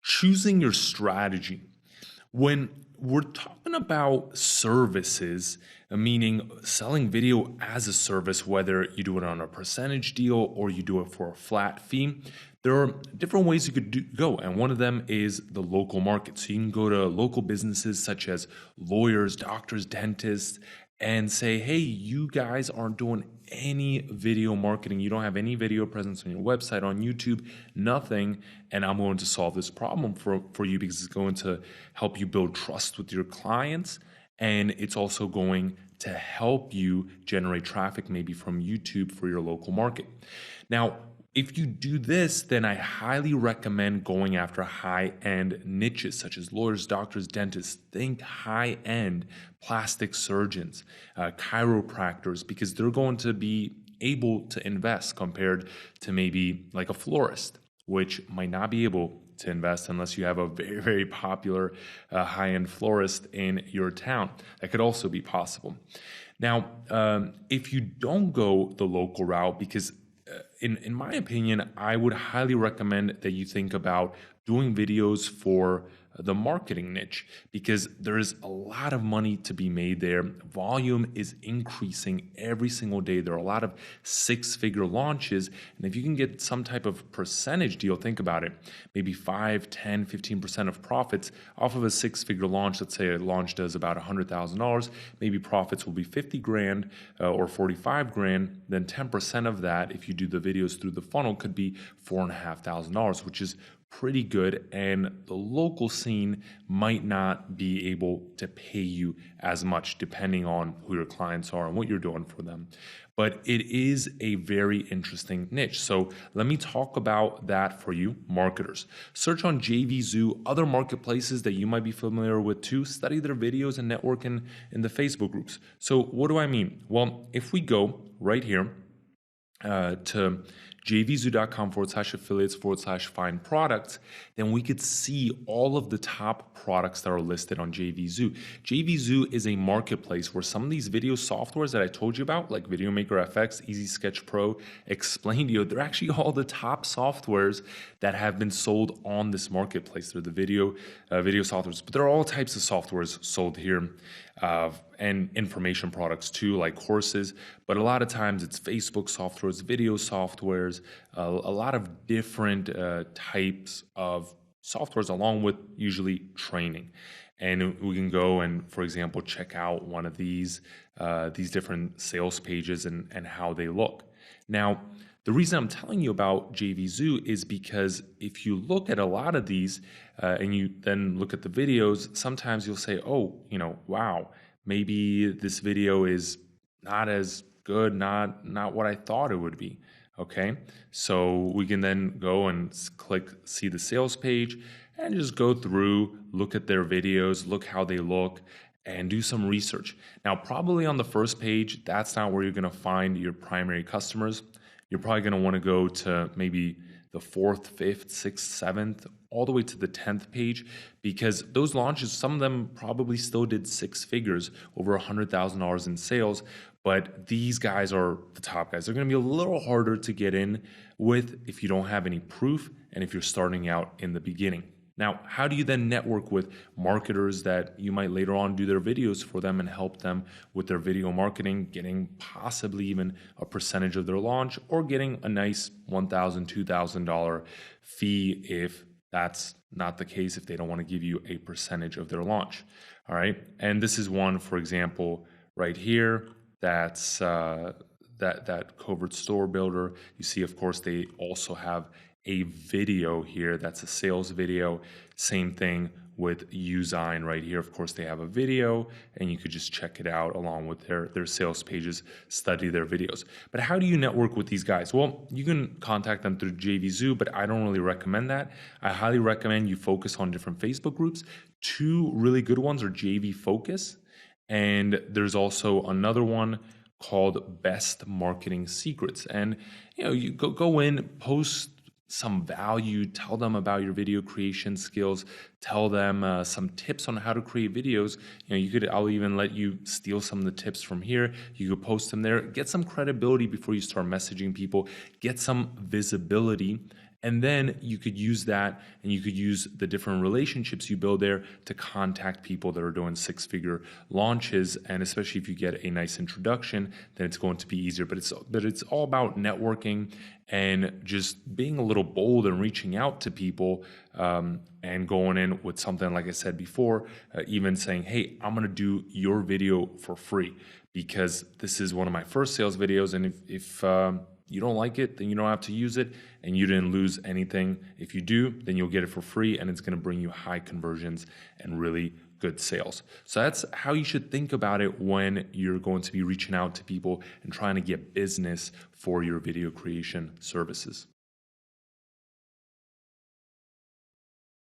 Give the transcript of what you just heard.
choosing your strategy. When we're talking about services, meaning selling video as a service, whether you do it on a percentage deal or you do it for a flat fee, there are different ways you could go. And one of them is the local market. So you can go to local businesses such as lawyers, doctors, dentists, and say, hey, you guys aren't doing any video marketing. You don't have any video presence on your website, on YouTube, nothing. And I'm going to solve this problem for you because it's going to help you build trust with your clients. And it's also going to help you generate traffic maybe from YouTube for your local market. Now, if you do this, then I highly recommend going after high-end niches such as lawyers, doctors, dentists. Think high-end plastic surgeons, chiropractors, because they're going to be able to invest compared to maybe like a florist, which might not be able to invest unless you have a very, very popular high-end florist in your town. That could also be possible. Now, if you don't go the local route, because in my opinion, I would highly recommend that you think about doing videos for the marketing niche, because there is a lot of money to be made there. Volume is increasing every single day. There are a lot of six-figure launches. And if you can get some type of percentage deal, think about it, maybe 5, 10, 15% of profits off of a six-figure launch. Let's say a launch does about $100,000. Maybe profits will be 50 grand or 45 grand. Then 10% of that, if you do the videos through the funnel, could be $4,500, which is pretty good, and the local scene might not be able to pay you as much depending on who your clients are and what you're doing for them. But it is a very interesting niche. So let me talk about that for you marketers. Search on JVZoo, other marketplaces that you might be familiar with too. Study their videos and network in the Facebook groups. So what do I mean? Well, if we go right here to jvzoo.com/affiliates/find products, then we could see all of the top products that are listed on JVZoo. JVZoo is a marketplace where some of these video softwares that I told you about, like VideoMaker FX, Easy Sketch Pro, Explaindio, they're actually all the top softwares that have been sold on this marketplace. They're the video softwares, but there are all types of softwares sold here. And information products too, like courses. But a lot of times it's Facebook softwares, video softwares, a lot of different types of softwares, along with usually training. And we can go and, for example, check out one of these different sales pages and how they look. Now, the reason I'm telling you about JVZoo is because if you look at a lot of these and you then look at the videos, sometimes you'll say, oh, wow, maybe this video is not as good, not what I thought it would be. Okay, so we can then go and click see the sales page and just go through, look at their videos, look how they look, and do some research. Now, probably on the first page, that's not where you're going to find your primary customers. You're probably going to want to go to maybe the 4th, 5th, 6th, 7th, all the way to the 10th page, because those launches, some of them probably still did six figures, over $100,000 in sales, but these guys are the top guys. They're going to be a little harder to get in with if you don't have any proof and if you're starting out in the beginning. Now, how do you then network with marketers that you might later on do their videos for them and help them with their video marketing, getting possibly even a percentage of their launch, or getting a nice $1,000, $2,000 fee if that's not the case, if they don't want to give you a percentage of their launch? All right. And this is one, for example, right here. That's that Covert Store Builder. You see, of course, they also have a video here. That's a sales video. Same thing with Usign right here. Of course, they have a video, and you could just check it out along with their sales pages, study their videos. But how do you network with these guys? Well, you can contact them through JVZoo, but I don't really recommend that. I highly recommend you focus on different Facebook groups. Two really good ones are JV Focus, and there's also another one called Best Marketing Secrets. And you go in, post some value, tell them about your video creation skills, tell them some tips on how to create videos. I'll even let you steal some of the tips from here. You could post them there, get some credibility before you start messaging people, get some visibility, And then you could use that and you could use the different relationships you build there to contact people that are doing six-figure launches. And especially if you get a nice introduction, then it's going to be easier. But it's all about networking and just being a little bold and reaching out to people, and going in with something, like I said before, even saying, hey, I'm going to do your video for free because this is one of my first sales videos. And if you don't like it, then you don't have to use it and you didn't lose anything. If you do, then you'll get it for free and it's going to bring you high conversions and really good sales. So that's how you should think about it when you're going to be reaching out to people and trying to get business for your video creation services.